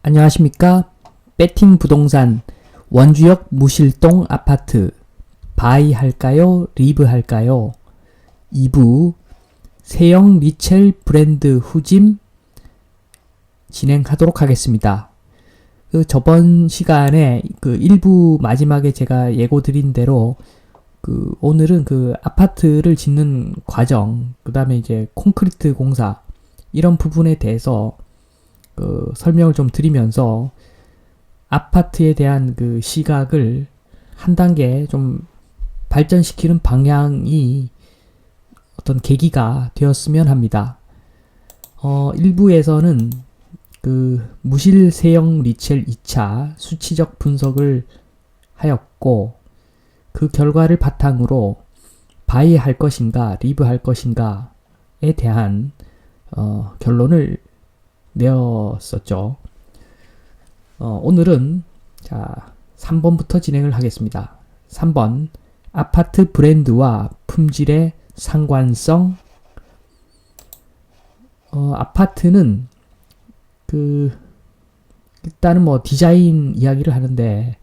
안녕하십니까? 배팅 부동산 원주역 무실동 아파트 바이 할까요? 리브 할까요? 2부 세영 리첼 브랜드 후짐 진행하도록 하겠습니다. 저번 시간에 1부 마지막에 제가 예고 드린 대로 오늘은 아파트를 짓는 과정, 그 다음에 이제 콘크리트 공사 이런 부분에 대해서 설명을 좀 드리면서 아파트에 대한 시각을 한 단계 좀 발전시키는 방향이 어떤 계기가 되었으면 합니다. 1부에서는 무실 세영 리첼 2차 수치적 분석을 하였고, 그 결과를 바탕으로 바이 할 것인가 리브 할 것인가에 대한 결론을 내었었죠. 오늘은 3번부터 진행을 하겠습니다. 3번 아파트 브랜드와 품질의 상관성. 아파트는 일단은 디자인 이야기를 하는데,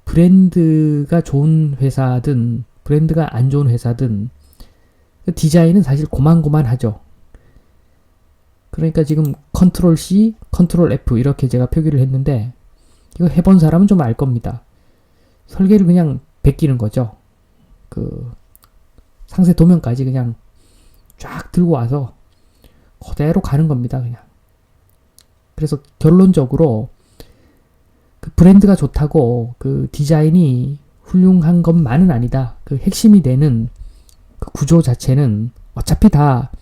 브랜드가 좋은 회사든 브랜드가 안 좋은 회사든 디자인은 사실 고만고만하죠. 그러니까 지금 컨트롤 C, 컨트롤 F 이렇게 제가 표기를 했는데, 이거 해본 사람은 좀 알 겁니다. 설계를 그냥 베끼는 거죠. 상세 도면까지 그냥 쫙 들고 와서 그대로 가는 겁니다, 그냥. 그래서 결론적으로 브랜드가 좋다고 디자인이 훌륭한 것만은 아니다. 핵심이 되는 구조 자체는 어차피 다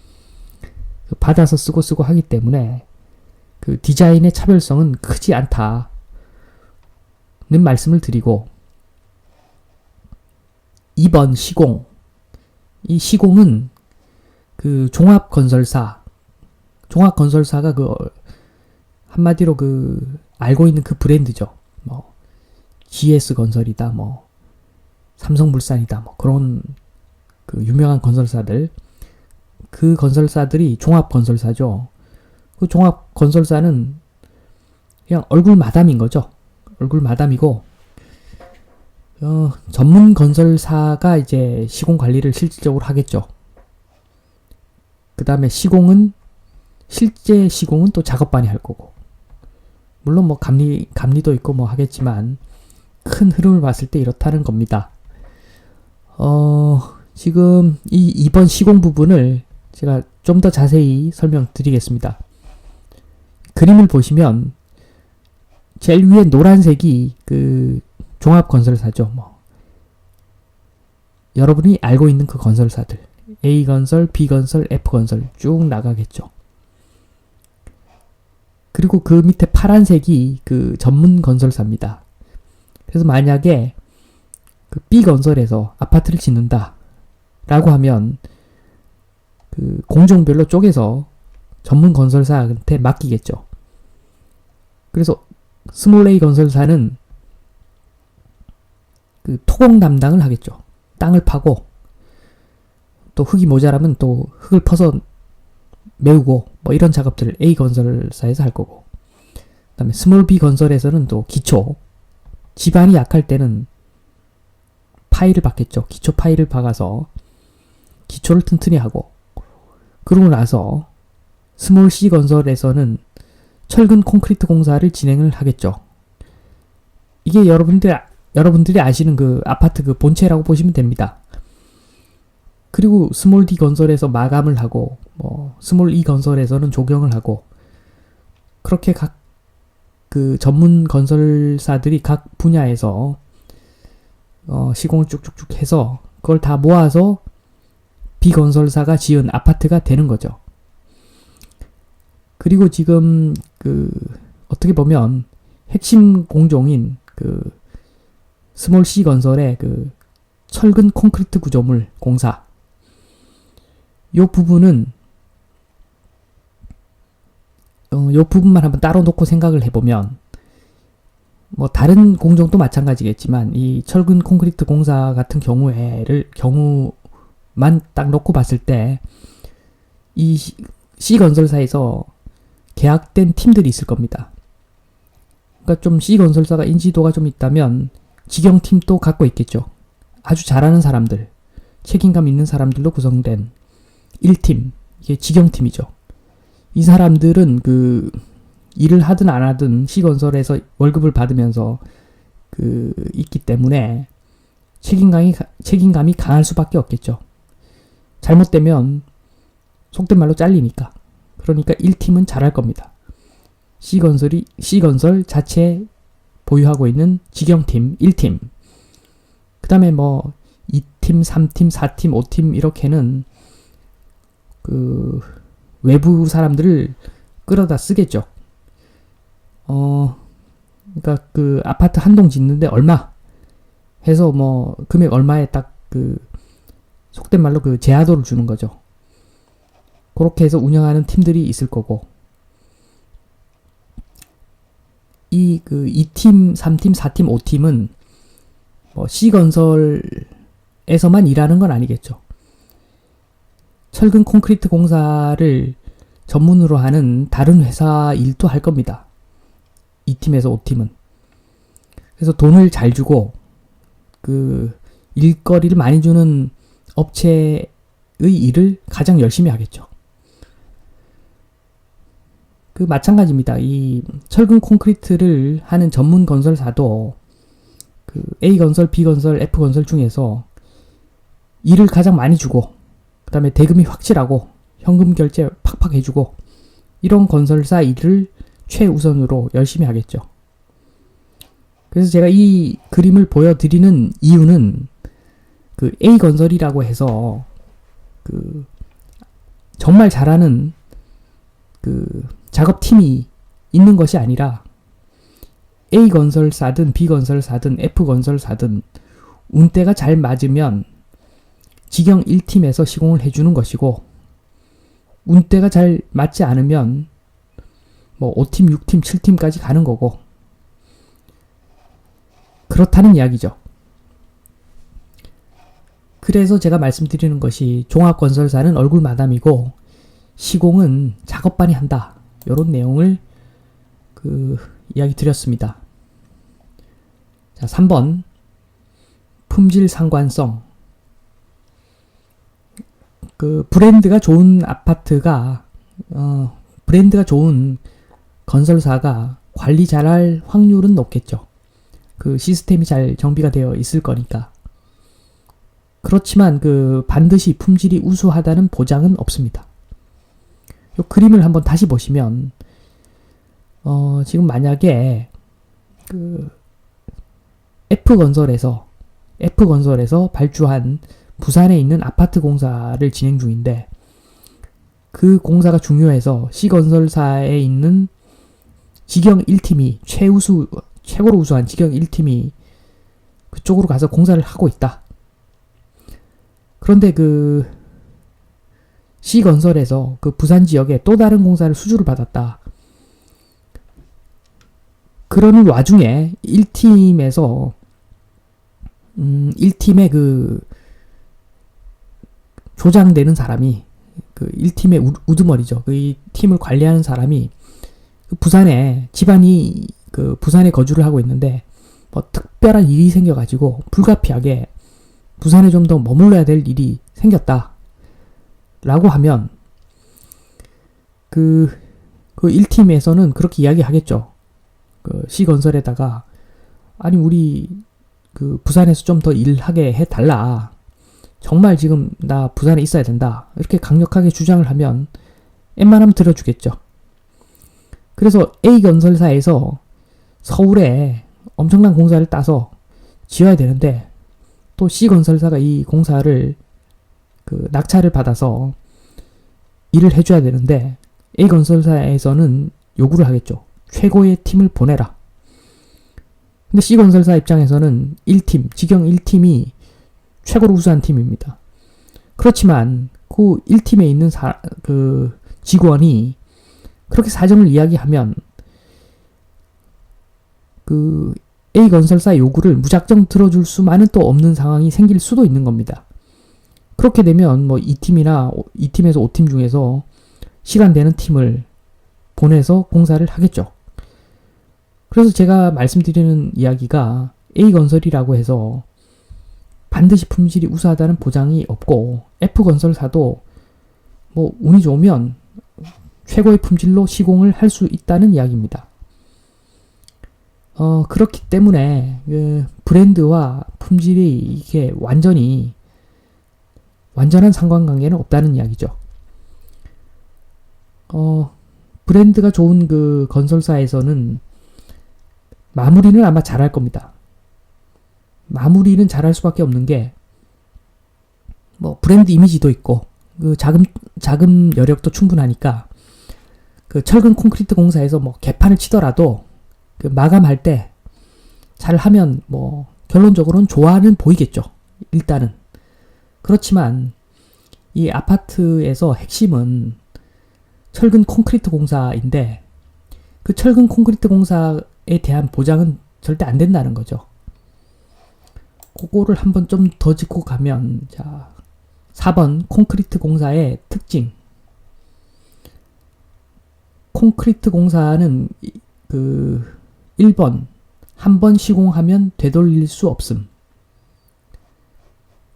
받아서 쓰고 하기 때문에 디자인의 차별성은 크지 않다는 말씀을 드리고, 2번 시공. 이 시공은 종합건설사가 한마디로 알고 있는 브랜드죠. GS건설이다, 삼성물산이다, 그런 유명한 건설사들. 그 건설사들이 종합건설사죠. 그 종합건설사는 그냥 얼굴 마담인 거죠. 얼굴 마담이고, 전문 건설사가 이제 시공 관리를 실질적으로 하겠죠. 그 다음에 실제 시공은 또 작업반이 할 거고, 물론 감리도 있고 하겠지만, 큰 흐름을 봤을 때 이렇다는 겁니다. 지금 이 2번 시공 부분을 제가 좀 더 자세히 설명드리겠습니다. 그림을 보시면 제일 위에 노란색이 종합건설사죠. 여러분이 알고 있는 건설사들, A건설, B건설, F건설 쭉 나가겠죠. 그리고 그 밑에 파란색이 전문 건설사입니다. 그래서 만약에 B건설에서 아파트를 짓는다 라고 하면 공종별로 쪼개서 전문 건설사한테 맡기겠죠. 그래서 스몰 A 건설사는 토공 담당을 하겠죠. 땅을 파고, 또 흙이 모자라면 또 흙을 퍼서 메우고 이런 작업들을 A 건설사에서 할 거고, 그 다음에 스몰 B 건설에서는 또 기초, 지반이 약할 때는 파일을 박겠죠. 기초 파일을 박아서 기초를 튼튼히 하고, 그러고 나서 스몰 C 건설에서는 철근 콘크리트 공사를 진행을 하겠죠. 이게 여러분들이 아시는 아파트 본체라고 보시면 됩니다. 그리고 스몰 D 건설에서 마감을 하고, 스몰 E 건설에서는 조경을 하고, 그렇게 각 전문 건설사들이 각 분야에서 시공을 쭉쭉쭉 해서 그걸 다 모아서 B 건설사가 지은 아파트가 되는 거죠. 그리고 지금 어떻게 보면 핵심 공종인 스몰 C 건설의 철근 콘크리트 구조물 공사, 요 부분은 요 부분만 한번 따로 놓고 생각을 해보면, 다른 공종도 마찬가지겠지만 이 철근 콘크리트 공사 같은 경우만 딱 놓고 봤을 때 이 C 건설사에서 계약된 팀들이 있을 겁니다. 그러니까 좀 C건설사가 인지도가 좀 있다면 직영팀도 갖고 있겠죠. 아주 잘하는 사람들, 책임감 있는 사람들로 구성된 1팀, 이게 직영팀이죠. 이 사람들은 그 일을 하든 안 하든 C건설에서 월급을 받으면서 있기 때문에 책임감이 강할 수밖에 없겠죠. 잘못되면 속된 말로 잘리니까. 그러니까 1팀은 잘할 겁니다. C건설 자체 보유하고 있는 직영팀 1팀. 그 다음에 뭐 2팀, 3팀, 4팀, 5팀 이렇게는 외부 사람들을 끌어다 쓰겠죠. 그러니까 아파트 한 동 짓는데 얼마 해서 뭐 금액 얼마에 딱 속된 말로 제하도를 주는 거죠. 그렇게 해서 운영하는 팀들이 있을 거고, 이 2팀, 3팀, 4팀, 5팀은 뭐 C건설에서만 일하는 건 아니겠죠. 철근 콘크리트 공사를 전문으로 하는 다른 회사 일도 할 겁니다. 2팀에서 5팀은. 그래서 돈을 잘 주고 일거리를 많이 주는 업체의 일을 가장 열심히 하겠죠. 마찬가지입니다. 이 철근 콘크리트를 하는 전문 건설사도 A건설, B건설, F건설 중에서 일을 가장 많이 주고, 그 다음에 대금이 확실하고 현금 결제 팍팍 해주고, 이런 건설사 일을 최우선으로 열심히 하겠죠. 그래서 제가 이 그림을 보여드리는 이유는 A건설이라고 해서 정말 잘하는 작업팀이 있는 것이 아니라 A건설사든 B건설사든 F건설사든 운때가 잘 맞으면 직영 1팀에서 시공을 해주는 것이고, 운때가 잘 맞지 않으면 뭐 5팀, 6팀, 7팀까지 가는 거고, 그렇다는 이야기죠. 그래서 제가 말씀드리는 것이 종합건설사는 얼굴 마담이고 시공은 작업반이 한다. 이런 내용을 이야기 드렸습니다. 자, 3번 품질 상관성. 브랜드가 좋은 아파트가 브랜드가 좋은 건설사가 관리 잘할 확률은 높겠죠. 시스템이 잘 정비가 되어 있을 거니까. 그렇지만 반드시 품질이 우수하다는 보장은 없습니다. 이 그림을 한번 다시 보시면 지금 만약에 F건설에서 발주한 부산에 있는 아파트 공사를 진행 중인데, 그 공사가 중요해서 C건설사에 있는 직영 1팀이 최고로 우수한 직영 1팀이 그쪽으로 가서 공사를 하고 있다. 그런데 C건설에서 부산 지역에 또 다른 공사를 수주를 받았다. 그러는 와중에 1팀에서 1팀의 조장되는 사람이 1팀의 우두머리죠. 이 팀을 관리하는 사람이 부산에 집안이 부산에 거주를 하고 있는데 뭐 특별한 일이 생겨가지고 불가피하게 부산에 좀 더 머물러야 될 일이 생겼다 라고 하면 1팀에서는 그렇게 이야기하겠죠. C건설에다가 아니 우리 부산에서 좀 더 일하게 해달라. 정말 지금 나 부산에 있어야 된다. 이렇게 강력하게 주장을 하면 웬만하면 들어주겠죠. 그래서 A건설사에서 서울에 엄청난 공사를 따서 지어야 되는데 또 C건설사가 이 공사를 낙찰을 받아서 일을 해줘야 되는데 A건설사에서는 요구를 하겠죠. 최고의 팀을 보내라. 근데 C건설사 입장에서는 1팀, 직영 1팀이 최고로 우수한 팀입니다. 그렇지만 그 1팀에 있는 직원이 그렇게 사정을 이야기하면 A건설사 요구를 무작정 들어줄 수만은 또 없는 상황이 생길 수도 있는 겁니다. 그렇게 되면 뭐 2팀에서 5팀 중에서 시간 되는 팀을 보내서 공사를 하겠죠. 그래서 제가 말씀드리는 이야기가 A건설이라고 해서 반드시 품질이 우수하다는 보장이 없고 F건설사도 뭐 운이 좋으면 최고의 품질로 시공을 할 수 있다는 이야기입니다. 그렇기 때문에 그 브랜드와 품질이 이게 완전한 상관관계는 없다는 이야기죠. 브랜드가 좋은 그 건설사에서는 마무리는 아마 잘할 겁니다. 마무리는 잘할 수밖에 없는 게 뭐 브랜드 이미지도 있고 그 자금 여력도 충분하니까 그 철근 콘크리트 공사에서 뭐 개판을 치더라도 그 마감할 때 잘하면 뭐 결론적으로는 좋아는 보이겠죠. 일단은. 그렇지만 이 아파트에서 핵심은 철근 콘크리트 공사인데 그 철근 콘크리트 공사에 대한 보장은 절대 안 된다는 거죠. 그거를 한번 좀 더 짚고 가면 자 4번 콘크리트 공사의 특징. 콘크리트 공사는 그 1번 한 번 시공하면 되돌릴 수 없음.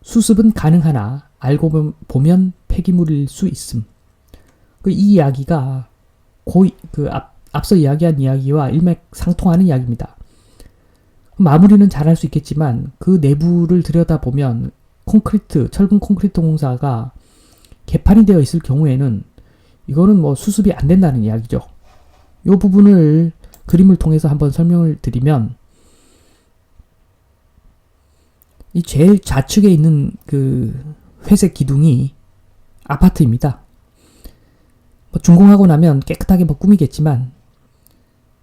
수습은 가능하나 알고 보면 폐기물일 수 있음. 이 이야기가 앞서 이야기한 이야기와 일맥상통하는 이야기입니다. 마무리는 잘할 수 있겠지만 그 내부를 들여다보면 철근 콘크리트 공사가 개판이 되어 있을 경우에는 이거는 뭐 수습이 안 된다는 이야기죠. 이 부분을 그림을 통해서 한번 설명을 드리면 이 제일 좌측에 있는 그 회색 기둥이 아파트입니다. 뭐 준공하고 나면 깨끗하게 뭐 꾸미겠지만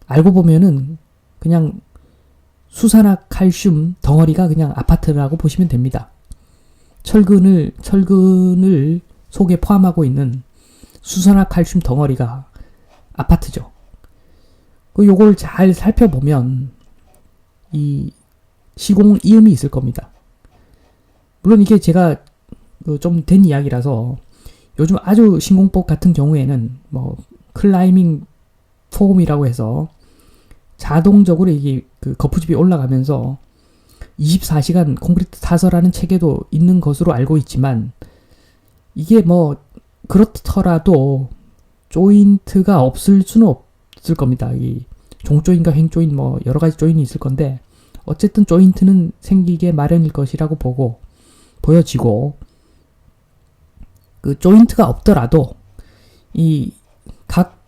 알고 보면은 그냥 수산화칼슘 덩어리가 그냥 아파트라고 보시면 됩니다. 철근을 속에 포함하고 있는 수산화칼슘 덩어리가 아파트죠. 요걸 잘 살펴보면 이 시공 이음이 있을 겁니다. 물론 이게 제가 좀 된 이야기라서 요즘 아주 신공법 같은 경우에는 뭐 클라이밍 폼이라고 해서 자동적으로 이게 그 거푸집이 올라가면서 24시간 콘크리트 타설하는 체계도 있는 것으로 알고 있지만 이게 뭐 그렇더라도 조인트가 없을 수는 없을 겁니다. 이 종조인과 횡조인 뭐 여러 가지 조인이 있을 건데 어쨌든 조인트는 생기게 마련일 것이라고 보여지고 그 조인트가 없더라도 이 각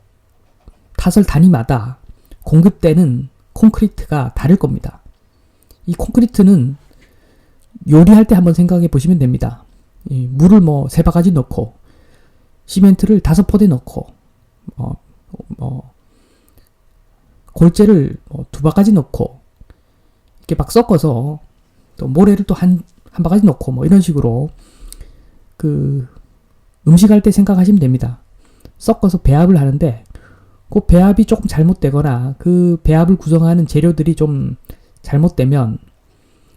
타설 단위마다 공급되는 콘크리트가 다를 겁니다. 이 콘크리트는 요리할 때 한번 생각해 보시면 됩니다. 이 물을 뭐 3바가지 넣고 시멘트를 5포대 넣고 골재를 2바가지 넣고 이렇게 막 섞어서 또 모래를 또 한 바가지 넣고 뭐 이런 식으로 그 음식할 때 생각하시면 됩니다. 섞어서 배합을 하는데 그 배합이 조금 잘못되거나 그 배합을 구성하는 재료들이 좀 잘못되면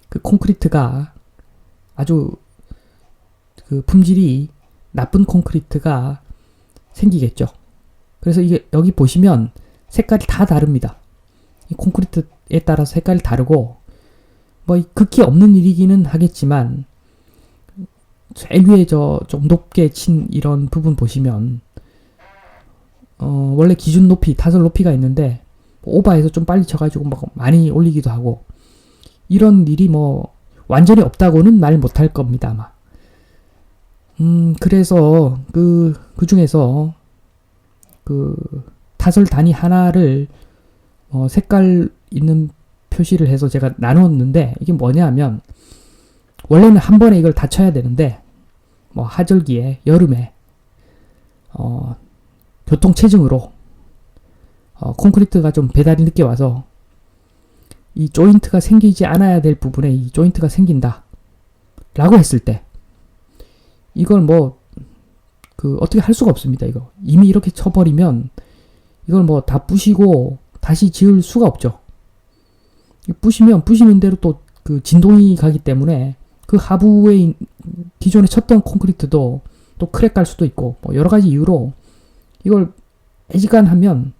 그 콘크리트가 아주 그 품질이 나쁜 콘크리트가 생기겠죠. 그래서 이게 여기 보시면 색깔이 다 다릅니다. 이 콘크리트에 따라서 색깔이 다르고 뭐 극히 없는 일이기는 하겠지만 제일 위에 좀 높게 친 이런 부분 보시면 원래 기준 높이, 타설 높이가 있는데 오버해서 좀 빨리 쳐가지고 막 많이 올리기도 하고 이런 일이 뭐 완전히 없다고는 말 못할 겁니다 아마. 그래서 그 중에서 그 타설 단위 하나를 색깔 있는 표시를 해서 제가 나눴는데 이게 뭐냐 하면 원래는 한 번에 이걸 다 쳐야 되는데 뭐 하절기에 여름에 교통체증으로 콘크리트가 좀 배달이 늦게 와서 이 조인트가 생기지 않아야 될 부분에 이 조인트가 생긴다 라고 했을 때 이걸 뭐 어떻게 할 수가 없습니다. 이거 이미 이렇게 쳐버리면 이걸 뭐 다 부시고 다시 지을 수가 없죠. 부시면 부시는 대로 또 그 진동이 가기 때문에 그 하부에 기존에 쳤던 콘크리트도 또 크랙 갈 수도 있고 뭐 여러 가지 이유로 이걸 애지간하면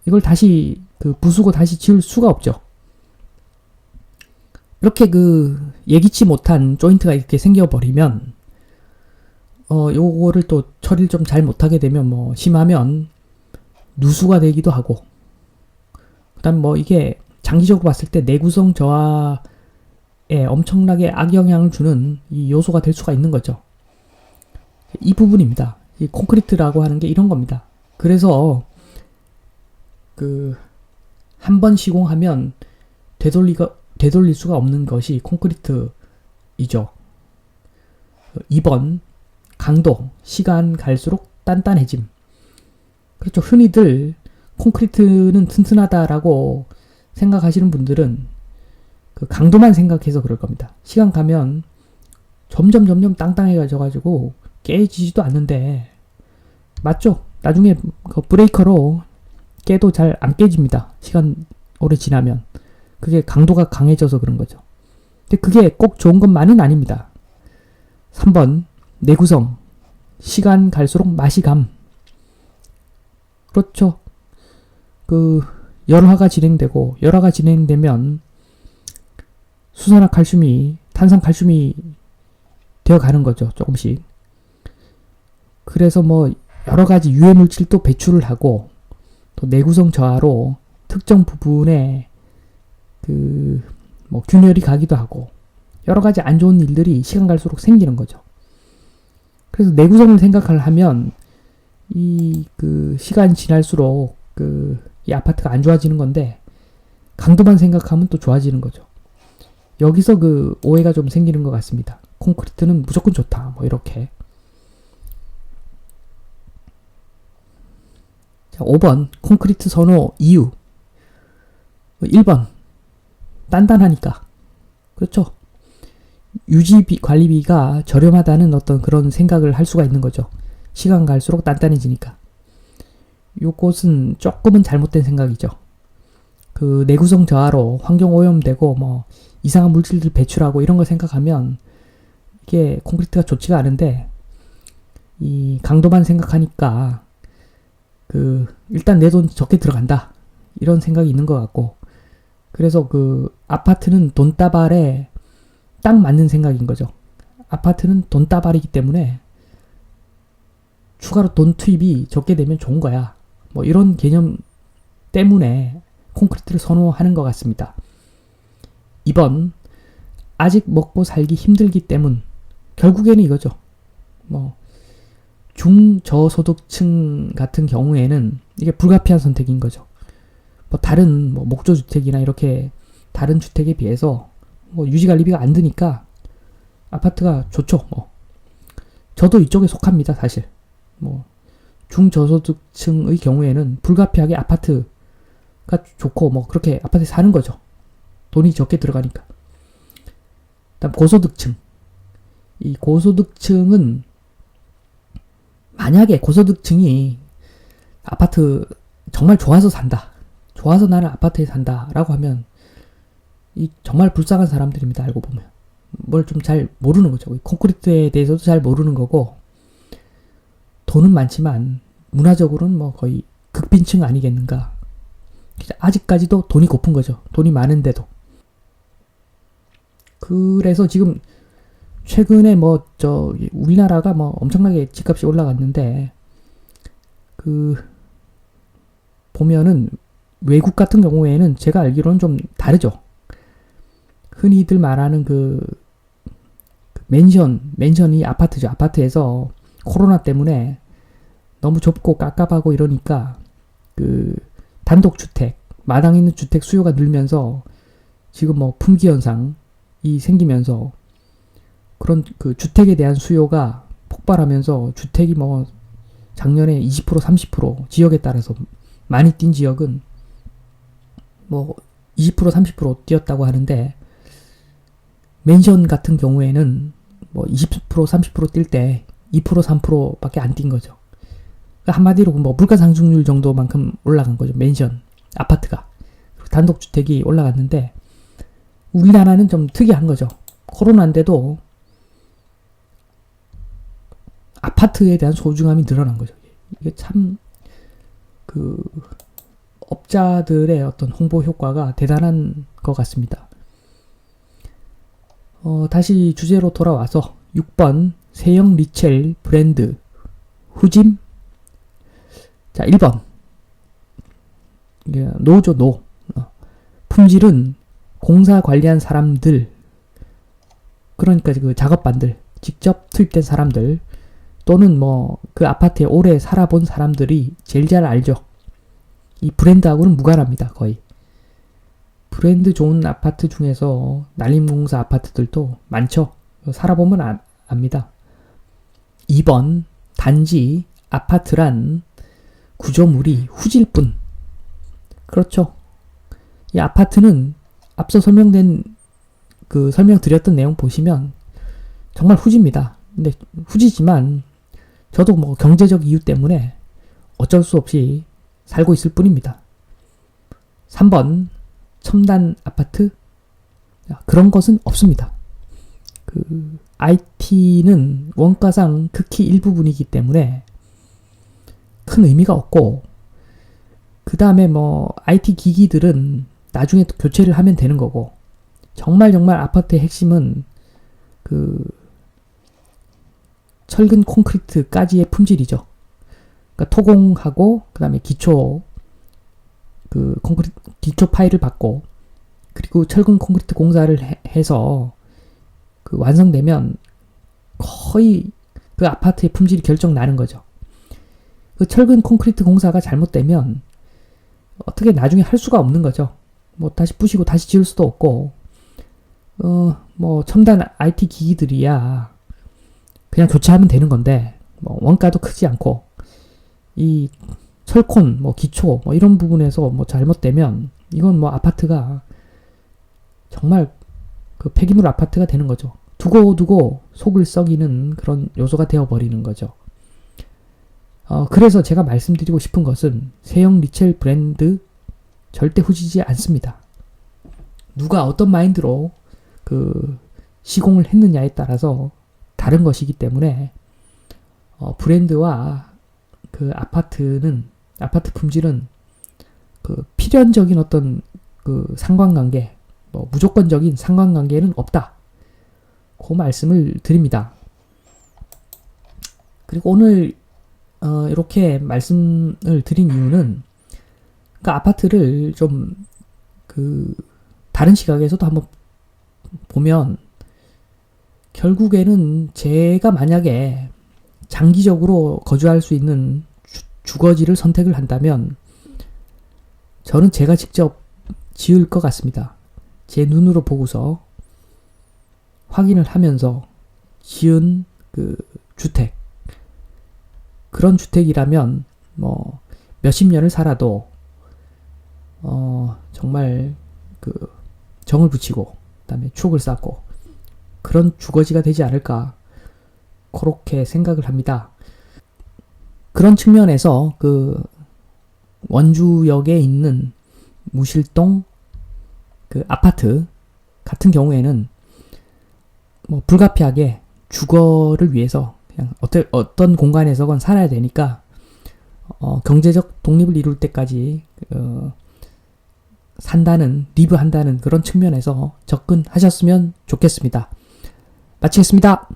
이걸 다시 그 부수고 다시 지을 수가 없죠. 이렇게 그 예기치 못한 조인트가 이렇게 생겨버리면 요거를 또 처리를 좀 잘 못하게 되면 뭐 심하면 누수가 되기도 하고, 그다음 뭐 이게 장기적으로 봤을 때 내구성 저하에 엄청나게 악영향을 주는 이 요소가 될 수가 있는 거죠. 이 부분입니다. 이 콘크리트라고 하는 게 이런 겁니다. 그래서 그 한 번 시공하면 되돌릴 수가 없는 것이 콘크리트이죠. 2번 강도, 시간 갈수록 단단해짐. 그렇죠. 흔히들 콘크리트는 튼튼하다라고 생각하시는 분들은 그 강도만 생각해서 그럴 겁니다. 시간 가면 점점 땅땅해져가지고 깨지지도 않는데, 맞죠? 나중에 그 브레이커로 깨도 잘 안 깨집니다. 시간 오래 지나면. 그게 강도가 강해져서 그런 거죠. 근데 그게 꼭 좋은 것만은 아닙니다. 3번 내구성, 시간 갈수록 맛이 감. 그렇죠. 그 열화가 진행되면 수산화칼슘이 탄산칼슘이 되어가는 거죠. 조금씩. 그래서 뭐 여러가지 유해물질도 배출을 하고, 또 내구성 저하로 특정 부분에 그 뭐 균열이 가기도 하고, 여러가지 안 좋은 일들이 시간 갈수록 생기는 거죠. 그래서 내구성을 생각을 하면 이 그 시간 지날수록 이 아파트가 안 좋아지는 건데, 강도만 생각하면 또 좋아지는 거죠. 여기서 그 오해가 좀 생기는 것 같습니다. 콘크리트는 무조건 좋다, 뭐 이렇게. 자, 5번 콘크리트 선호 이유. 1번 단단하니까. 그렇죠. 유지 관리비가 저렴하다는 어떤 그런 생각을 할 수가 있는 거죠. 시간 갈수록 단단해지니까. 요것은 조금은 잘못된 생각이죠. 그 내구성 저하로 환경 오염되고 뭐 이상한 물질들 배출하고 이런 거 생각하면 이게 콘크리트가 좋지가 않은데, 이 강도만 생각하니까 그 일단 내 돈 적게 들어간다 이런 생각이 있는 것 같고, 그래서 그 아파트는 돈다발에 딱 맞는 생각인 거죠. 아파트는 돈다발이기 때문에 추가로 돈 투입이 적게 되면 좋은 거야. 뭐 이런 개념 때문에 콘크리트를 선호하는 것 같습니다. 2번 아직 먹고 살기 힘들기 때문. 결국에는 이거죠. 뭐 중저소득층 같은 경우에는 이게 불가피한 선택인 거죠. 뭐 다른 뭐 목조주택이나 이렇게 다른 주택에 비해서 뭐 유지관리비가 안 드니까 아파트가 좋죠. 뭐 저도 이쪽에 속합니다. 사실 뭐 중저소득층의 경우에는 불가피하게 아파트가 좋고 뭐 그렇게 아파트에 사는 거죠. 돈이 적게 들어가니까. 다음 고소득층. 이 고소득층은 만약에 고소득층이 아파트 정말 좋아서 산다, 좋아서 나는 아파트에 산다 라고 하면 이 정말 불쌍한 사람들입니다. 알고 보면 뭘 좀 잘 모르는 거죠. 콘크리트에 대해서도 잘 모르는 거고, 돈은 많지만 문화적으로는 뭐 거의 극빈층 아니겠는가. 아직까지도 돈이 고픈 거죠. 돈이 많은데도. 그래서 지금 최근에 뭐 우리나라가 뭐 엄청나게 집값이 올라갔는데, 그 보면은 외국 같은 경우에는 제가 알기로는 좀 다르죠. 흔히들 말하는 그 맨션이 아파트죠. 아파트에서 코로나 때문에 너무 좁고 깝깝하고 이러니까 그 단독주택, 마당 있는 주택 수요가 늘면서 지금 뭐 품귀 현상이 생기면서 그런 그 주택에 대한 수요가 폭발하면서 주택이 뭐 작년에 20% 30% 지역에 따라서 많이 뛴 지역은 뭐 20% 30% 뛰었다고 하는데, 맨션 같은 경우에는 뭐 20% 30% 뛸 때 2% 3%밖에 안 뛴 거죠. 그러니까 한마디로 뭐 물가 상승률 정도만큼 올라간 거죠. 맨션 아파트가. 단독주택이 올라갔는데, 우리나라는 좀 특이한 거죠. 코로나인데도 아파트에 대한 소중함이 늘어난 거죠. 이게 참 업자들의 어떤 홍보 효과가 대단한 것 같습니다. 다시 주제로 돌아와서 6번 세영 리첼 브랜드 후짐. 자, 1번 노죠, 노. 품질은 공사 관리한 사람들, 그러니까 그 작업반들, 직접 투입된 사람들 또는 뭐 그 아파트에 오래 살아본 사람들이 제일 잘 알죠. 이 브랜드하고는 무관합니다. 거의. 브랜드 좋은 아파트 중에서 난림공사 아파트들도 많죠. 살아보면 압니다. 2번 단지 아파트란 구조물이 후질 뿐. 그렇죠. 이 아파트는 앞서 설명드렸던 내용 보시면 정말 후지입니다. 근데 후지지만 저도 뭐 경제적 이유 때문에 어쩔 수 없이 살고 있을 뿐입니다. 3번 첨단 아파트? 그런 것은 없습니다. IT는 원가상 극히 일부분이기 때문에 큰 의미가 없고, 그 다음에 뭐 IT 기기들은 나중에 또 교체를 하면 되는 거고, 정말 아파트의 핵심은 철근 콘크리트까지의 품질이죠. 그러니까 토공하고 그 다음에 기초 파일을 받고, 그리고 철근 콘크리트 공사를 해서 완성되면 거의 그 아파트의 품질이 결정 나는 거죠. 그 철근 콘크리트 공사가 잘못되면 어떻게 나중에 할 수가 없는 거죠. 뭐 다시 부시고 다시 지을 수도 없고, 뭐 첨단 IT 기기들이야 그냥 교체하면 되는 건데, 뭐 원가도 크지 않고, 이 철콘, 뭐 기초, 뭐 이런 부분에서 뭐 잘못되면 이건 뭐 아파트가 정말 폐기물 아파트가 되는 거죠. 두고 속을 썩이는 그런 요소가 되어버리는 거죠. 그래서 제가 말씀드리고 싶은 것은 세영 리첼 브랜드 절대 후지지 않습니다. 누가 어떤 마인드로 시공을 했느냐에 따라서 다른 것이기 때문에 브랜드와 아파트 품질은 필연적인 어떤 상관관계, 뭐 무조건적인 상관관계는 없다. 그 말씀을 드립니다. 그리고 오늘 이렇게 말씀을 드린 이유는 아파트를 좀 다른 시각에서도 한번 보면, 결국에는 제가 만약에 장기적으로 거주할 수 있는 주거지를 선택을 한다면 저는 제가 직접 지을 것 같습니다. 제 눈으로 보고서 확인을 하면서 지은 주택, 그런 주택이라면 뭐 몇십 년을 살아도 정말 정을 붙이고 그다음에 추억을 쌓고 그런 주거지가 되지 않을까, 그렇게 생각을 합니다. 그런 측면에서 원주역에 있는 무실동 아파트 같은 경우에는 뭐 불가피하게 주거를 위해서 그냥 어떤 공간에서건 살아야 되니까 경제적 독립을 이룰 때까지 리브한다는 그런 측면에서 접근하셨으면 좋겠습니다. 마치겠습니다.